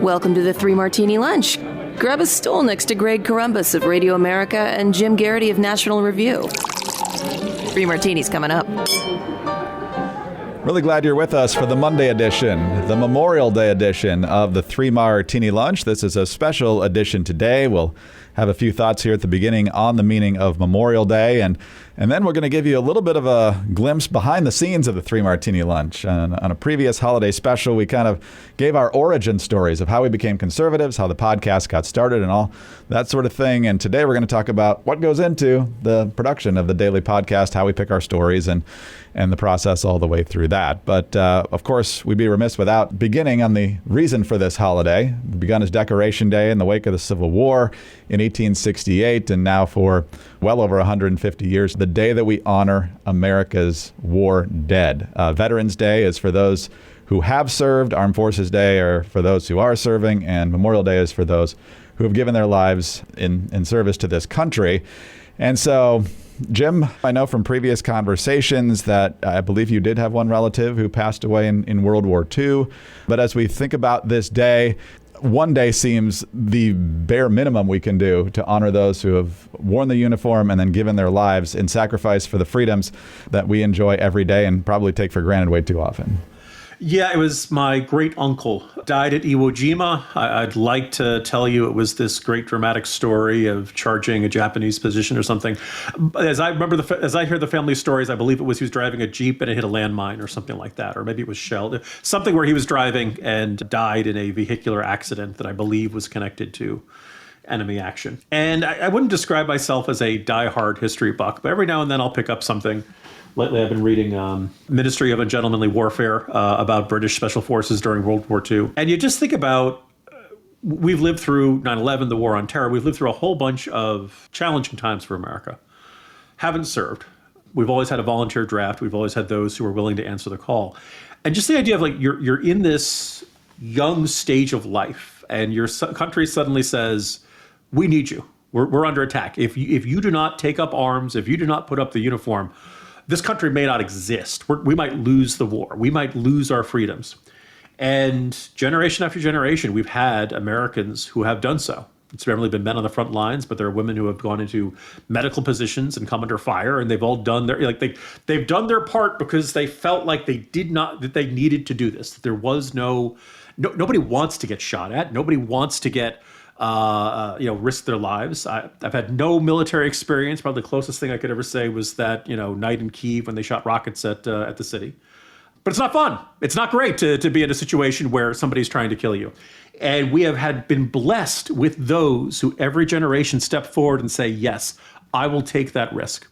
Welcome to the Three Martini Lunch. Grab a stool next to Greg Columbus of Radio America and Jim Garrity of National Review. Three Martinis coming up. Really glad you're with us for the Monday edition, the Memorial Day edition of the Three Martini Lunch. This is a special edition today. We'll have a few thoughts here at the beginning on the meaning of Memorial Day, and then we're going to give you a little bit of a glimpse behind the scenes of the Three Martini Lunch. On a previous holiday special, we kind of gave our origin stories of how we became conservatives, how the podcast got started, and all that sort of thing. And today we're going to talk about what goes into the production of the daily podcast, how we pick our stories, and the process all the way through that. But of course, we'd be remiss without beginning on the reason for this holiday. It begun as Decoration Day in the wake of the Civil War in 1868, and now for well over 150 years, the day that we honor America's war dead. Veterans Day is for those who have served, Armed Forces Day are for those who are serving, and Memorial Day is for those who have given their lives in service to this country. And so, Jim, I know from previous conversations that I believe you did have one relative who passed away in World War II. But as we think about this day, one day seems the bare minimum we can do to honor those who have worn the uniform and then given their lives in sacrifice for the freedoms that we enjoy every day and probably take for granted way too often. Yeah, it was my great uncle died at Iwo Jima. I'd like to tell you it was this great dramatic story of charging a Japanese position or something. As I remember, as I hear the family stories, I believe it was he was driving a Jeep and it hit a landmine or something like that, or maybe it was shelled. Something where he was driving and died in a vehicular accident that I believe was connected to enemy action. And I wouldn't describe myself as a diehard history buff, but every now and then I'll pick up something. Lately, I've been reading Ministry of Ungentlemanly Warfare about British Special Forces during World War II. And you just think about, we've lived through 9/11, the War on Terror. We've lived through a whole bunch of challenging times for America. Haven't served. We've always had a volunteer draft. We've always had those who are willing to answer the call. And just the idea of like, you're in this young stage of life and your country suddenly says, we need you. We're under attack. If you do not take up arms, if you do not put up the uniform, this country may not exist. We might lose the war. We might lose our freedoms. And generation after generation, we've had Americans who have done so. It's generally been men on the front lines, but there are women who have gone into medical positions and come under fire, and they've all done their they've done their part because they felt like that they needed to do this. That there was nobody wants to get shot at. Nobody wants to get risk their lives. I've had no military experience. Probably the closest thing I could ever say was that, night in Kyiv when they shot rockets at the city. But it's not fun. It's not great to be in a situation where somebody's trying to kill you. And we have been blessed with those who every generation step forward and say, yes, I will take that risk.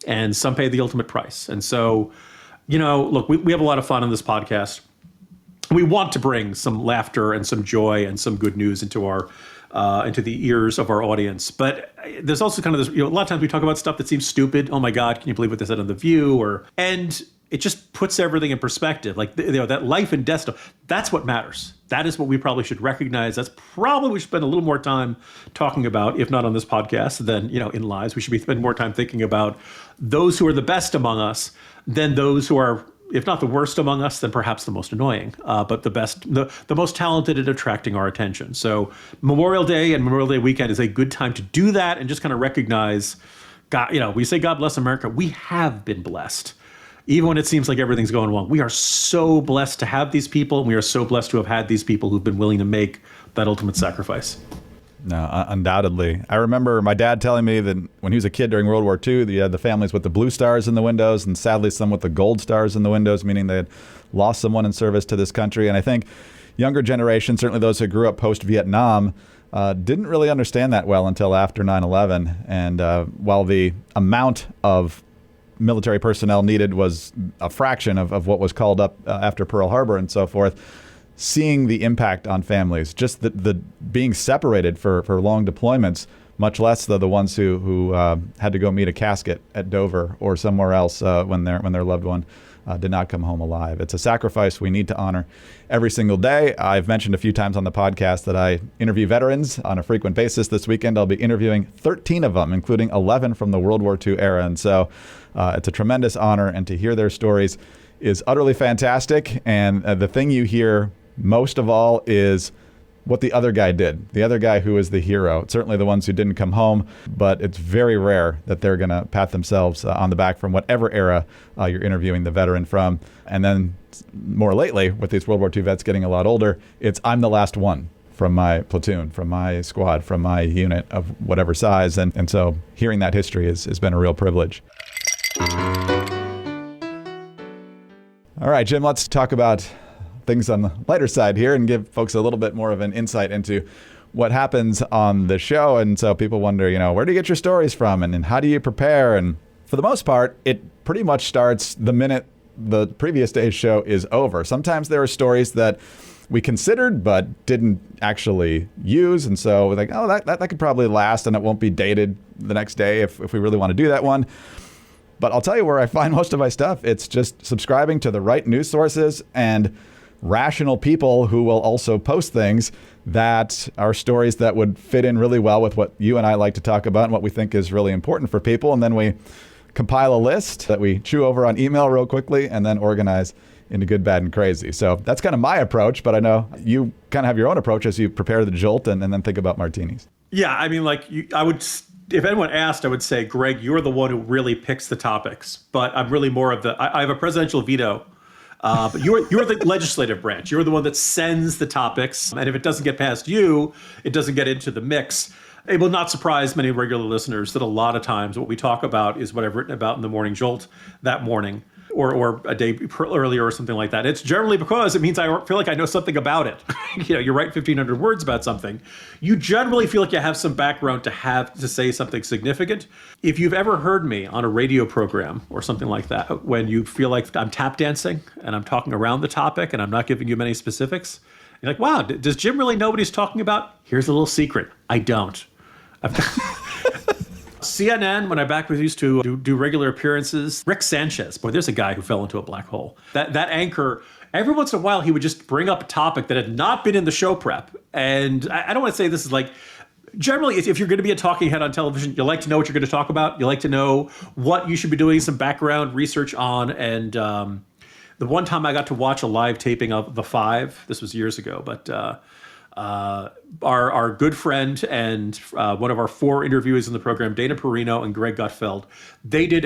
And some pay the ultimate price. And so, look, we have a lot of fun on this podcast. We want to bring some laughter and some joy and some good news into the ears of our audience. But there's also kind of this, a lot of times we talk about stuff that seems stupid. Oh my God, can you believe what they said on The View? And it just puts everything in perspective. Like, that life and death stuff, that's what matters. That is what we probably should recognize. That's probably we should spend a little more time talking about, if not on this podcast, then, in lives. We should be spending more time thinking about those who are the best among us than those who are, if not the worst among us, then perhaps the most annoying, but the best, the most talented at attracting our attention. So Memorial Day and Memorial Day weekend is a good time to do that and just kind of recognize, God, we say God bless America. We have been blessed. Even when it seems like everything's going wrong, we are so blessed to have these people. And we are so blessed to have had these people who've been willing to make that ultimate sacrifice. No, undoubtedly. I remember my dad telling me that when he was a kid during World War II, you had the families with the blue stars in the windows and sadly some with the gold stars in the windows, meaning they had lost someone in service to this country. And I think younger generations, certainly those who grew up post-Vietnam, didn't really understand that well until after 9/11. And while the amount of military personnel needed was a fraction of what was called up after Pearl Harbor and so forth, seeing the impact on families, just the being separated for long deployments, much less the ones who had to go meet a casket at Dover or somewhere else when their loved one did not come home alive. It's a sacrifice we need to honor every single day. I've mentioned a few times on the podcast that I interview veterans on a frequent basis. This weekend, I'll be interviewing 13 of them, including 11 from the World War II era. And so it's a tremendous honor, and to hear their stories is utterly fantastic. And the thing you hear most of all is what the other guy did, the other guy who is the hero. Certainly the ones who didn't come home, but it's very rare that they're going to pat themselves on the back from whatever era you're interviewing the veteran from. And then more lately, with these World War II vets getting a lot older, it's I'm the last one from my platoon, from my squad, from my unit of whatever size. And so hearing that history has been a real privilege. All right, Jim, let's talk about things on the lighter side here and give folks a little bit more of an insight into what happens on the show. And so people wonder, where do you get your stories from and how do you prepare? And for the most part, it pretty much starts the minute the previous day's show is over. Sometimes there are stories that we considered but didn't actually use. And so we're like, oh, that could probably last and it won't be dated the next day if we really want to do that one. But I'll tell you where I find most of my stuff. It's just subscribing to the right news sources and rational people who will also post things that are stories that would fit in really well with what you and I like to talk about and what we think is really important for people. And then we compile a list that we chew over on email real quickly and then organize into good, bad, and crazy. So that's kind of my approach, but I know you kind of have your own approach as you prepare the jolt and then think about martinis. Yeah, I mean, I would, if anyone asked, I would say, Greg, you're the one who really picks the topics, but I'm really more of I have a presidential veto. But you're the legislative branch. You're the one that sends the topics. And if it doesn't get past you, it doesn't get into the mix. It will not surprise many regular listeners that a lot of times what we talk about is what I've written about in the Morning Jolt that morning or a day earlier or something like that. It's generally because it means I feel like I know something about it. You write 1,500 words about something. You generally feel like you have some background to say something significant. If you've ever heard me on a radio program or something like that, when you feel like I'm tap dancing and I'm talking around the topic and I'm not giving you many specifics, you're like, wow, does Jim really know what he's talking about? Here's a little secret. I don't. CNN, when I back was used to do regular appearances, Rick Sanchez, boy, there's a guy who fell into a black hole. That anchor, every once in a while, he would just bring up a topic that had not been in the show prep. And I don't want to say this is like, generally, if you're going to be a talking head on television, you like to know what you're going to talk about. You like to know what you should be doing some background research on. And the one time I got to watch a live taping of The Five, this was years ago, but our good friend and one of our 4 interviewees in the program, Dana Perino and Greg Gutfeld, they did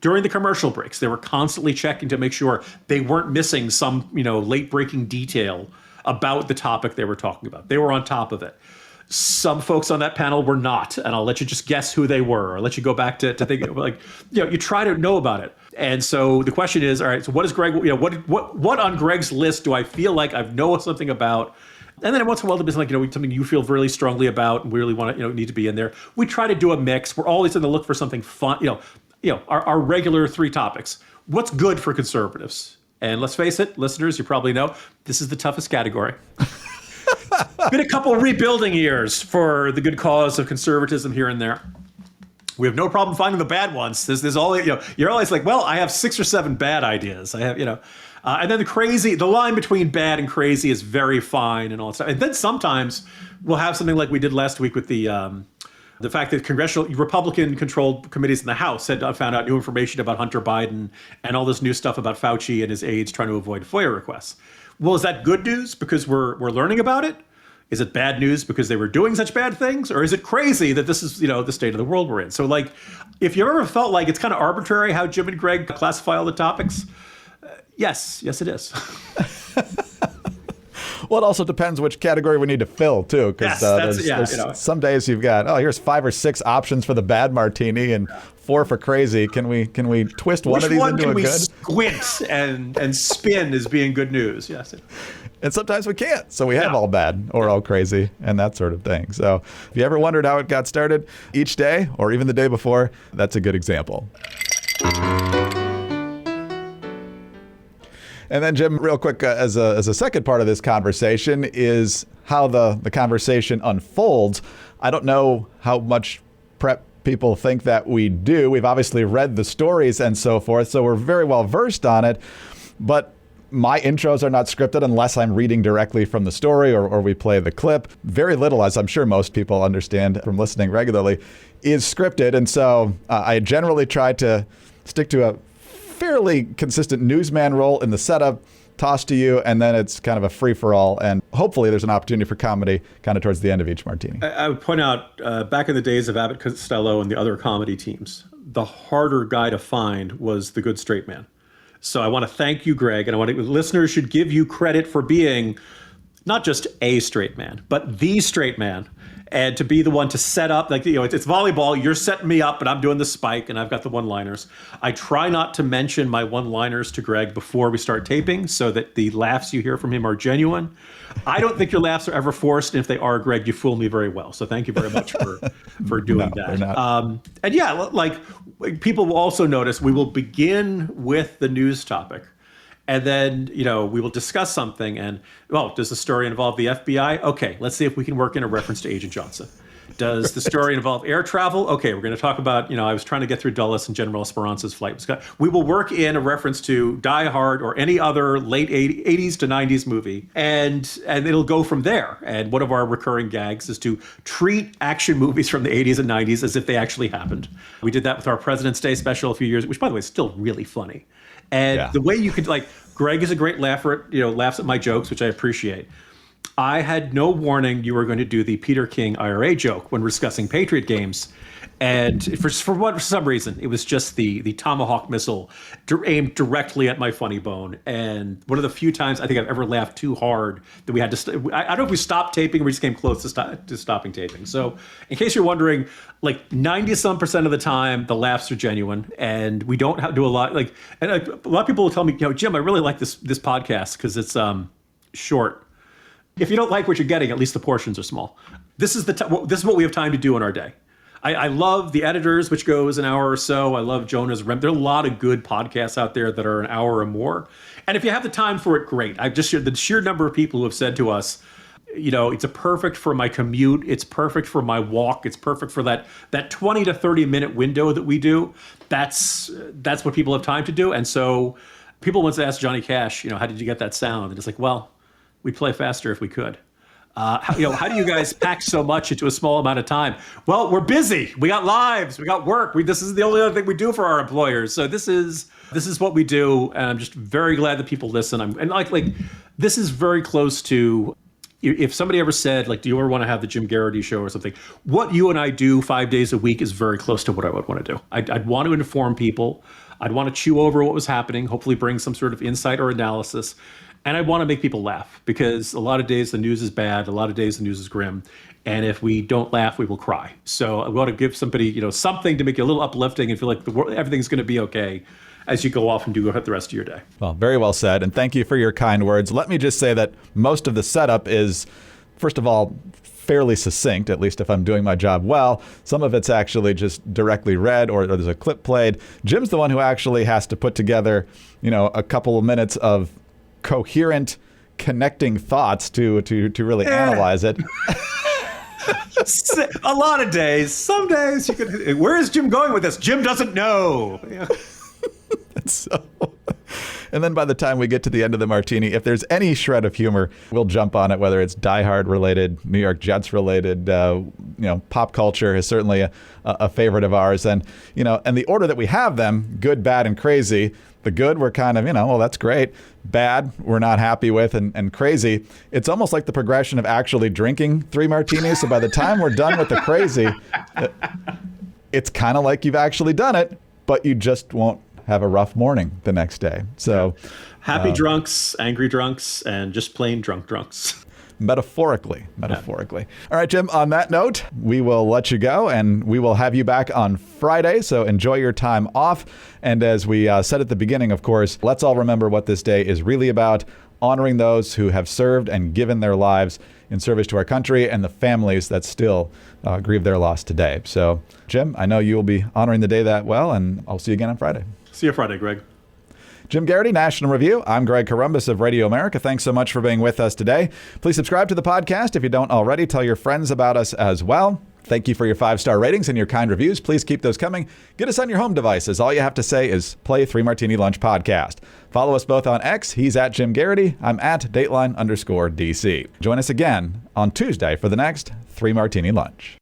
during the commercial breaks, they were constantly checking to make sure they weren't missing some late breaking detail about the topic they were talking about. They were on top of it. Some folks on that panel were not, and I'll let you just guess who they were. I'll let you go back to think you try to know about it. And so the question is, all right, so what is Greg? What on Greg's list do I feel like I know something about? And then once in a while, there's something you feel really strongly about and we really want to, need to be in there. We try to do a mix. We're always on the look for something fun, our regular 3 topics. What's good for conservatives? And let's face it, listeners, you probably know, this is the toughest category. Been a couple rebuilding years for the good cause of conservatism here and there. We have no problem finding the bad ones. There's all, you're always like, well, I have 6 or 7 bad ideas. I have, and then the line between bad and crazy is very fine and all that stuff. And then sometimes we'll have something like we did last week with the fact that congressional Republican-controlled committees in the House had found out new information about Hunter Biden and all this new stuff about Fauci and his aides trying to avoid FOIA requests. Well, is that good news because we're learning about it? Is it bad news because they were doing such bad things? Or is it crazy that this is, the state of the world we're in? So, if you ever felt like it's kind of arbitrary how Jim and Greg classify all the topics, yes, it is. Well, it also depends which category we need to fill, too. Because there's some days you've got, here's 5 or 6 options for the bad martini and 4 for crazy. Can we twist one of these into a good? Which one can we squint and spin as being good news? Yes. And sometimes we can't. So we have all bad or all crazy and that sort of thing. So if you ever wondered how it got started each day or even the day before, that's a good example. And then, Jim, real quick, as a second part of this conversation is how the conversation unfolds. I don't know how much prep people think that we do. We've obviously read the stories and so forth, so we're very well versed on it. But my intros are not scripted unless I'm reading directly from the story or we play the clip. Very little, as I'm sure most people understand from listening regularly, is scripted. And so I generally try to stick to a fairly consistent newsman role in the setup, tossed to you, and then it's kind of a free-for-all. And hopefully there's an opportunity for comedy kind of towards the end of each martini. I would point out, back in the days of Abbott Costello and the other comedy teams, the harder guy to find was the good straight man. So I want to thank you, Greg, and listeners should give you credit for being not just a straight man, but the straight man. And to be the one to set up, it's volleyball, you're setting me up, and I'm doing the spike, and I've got the one-liners. I try not to mention my one-liners to Greg before we start taping so that the laughs you hear from him are genuine. I don't think your laughs are ever forced, and if they are, Greg, you fool me very well. So thank you very much for doing that. They're not. And yeah, like people will also notice we will begin with the news topic. And then, we will discuss something and, does the story involve the FBI? Okay, let's see if we can work in a reference to Agent Johnson. Does the story involve air travel? Okay, we're going to talk about, I was trying to get through Dulles and General Esperanza's flight. We will work in a reference to Die Hard or any other late 80s to 90s movie, and it'll go from there. And one of our recurring gags is to treat action movies from the 80s and 90s as if they actually happened. We did that with our President's Day special a few years, which, by the way, is still really funny. And the way you could, Greg is a great laugher, laughs at my jokes, which I appreciate. I had no warning you were going to do the Peter King IRA joke when we're discussing Patriot games. And for some reason, it was just the Tomahawk missile aimed directly at my funny bone. And one of the few times I think I've ever laughed too hard that we had to, I don't know if we stopped taping or we just came close to stopping taping. So in case you're wondering, 90-some% of the time, the laughs are genuine, and we don't do a lot. And a lot of people will tell me, Jim, I really like this podcast because it's short. If you don't like what you're getting, at least the portions are small. This is what we have time to do in our day. I love The Editors, which goes an hour or so. I love Jonah's Rem. There are a lot of good podcasts out there that are an hour or more. And if you have the time for it, great. The sheer number of people who have said to us, it's perfect for my commute. It's perfect for my walk. It's perfect for that 20 to 30 minute window that we do. That's what people have time to do. And so people once asked Johnny Cash, how did you get that sound? And it's like, well, we'd play faster if we could. How do you guys pack so much into a small amount of time? Well, we're busy. We got lives. We got work. This is the only other thing we do for our employers. So this is what we do, and I'm just very glad that people listen. This is very close to, if somebody ever said, do you ever want to have the Jim Garrity show or something? What you and I do 5 days a week is very close to what I would want to do. I'd want to inform people. I'd want to chew over what was happening, hopefully bring some sort of insight or analysis. And I want to make people laugh, because a lot of days the news is bad. A lot of days the news is grim. And if we don't laugh, we will cry. So I want to give somebody, something to make you a little uplifting and feel like everything's going to be okay as you go off and do the rest of your day. Well, very well said. And thank you for your kind words. Let me just say that most of the setup is, first of all, fairly succinct, at least if I'm doing my job well. Some of it's actually just directly read or there's a clip played. Jim's the one who actually has to put together, a couple of minutes of coherent, connecting thoughts to really analyze it. A lot of days. Some days you could. Where is Jim going with this? Jim doesn't know. And then by the time we get to the end of the martini, if there's any shred of humor, we'll jump on it, whether it's Die Hard related, New York Jets related, pop culture is certainly a favorite of ours. And, and the order that we have them, good, bad, and crazy. The good, we're kind of, well, that's great. Bad, we're not happy with, and crazy. It's almost like the progression of actually drinking 3 martinis. So by the time we're done with the crazy, it's kind of like you've actually done it, but you just won't have a rough morning the next day. So happy drunks, angry drunks, and just plain drunks. Metaphorically. All right, Jim, on that note, we will let you go, and we will have you back on Friday. So enjoy your time off. And as we said at the beginning, of course, let's all remember what this day is really about: honoring those who have served and given their lives in service to our country, and the families that still grieve their loss today. So, Jim, I know you will be honoring the day that well, and I'll see you again on Friday. See you Friday, Greg. Jim Garrity, National Review. I'm Greg Corombos of Radio America. Thanks so much for being with us today. Please subscribe to the podcast if you don't already. Tell your friends about us as well. Thank you for your 5-star ratings and your kind reviews. Please keep those coming. Get us on your home devices. All you have to say is play Three Martini Lunch podcast. Follow us both on X. He's at Jim Garrity. I'm at Dateline_DC. Join us again on Tuesday for the next Three Martini Lunch.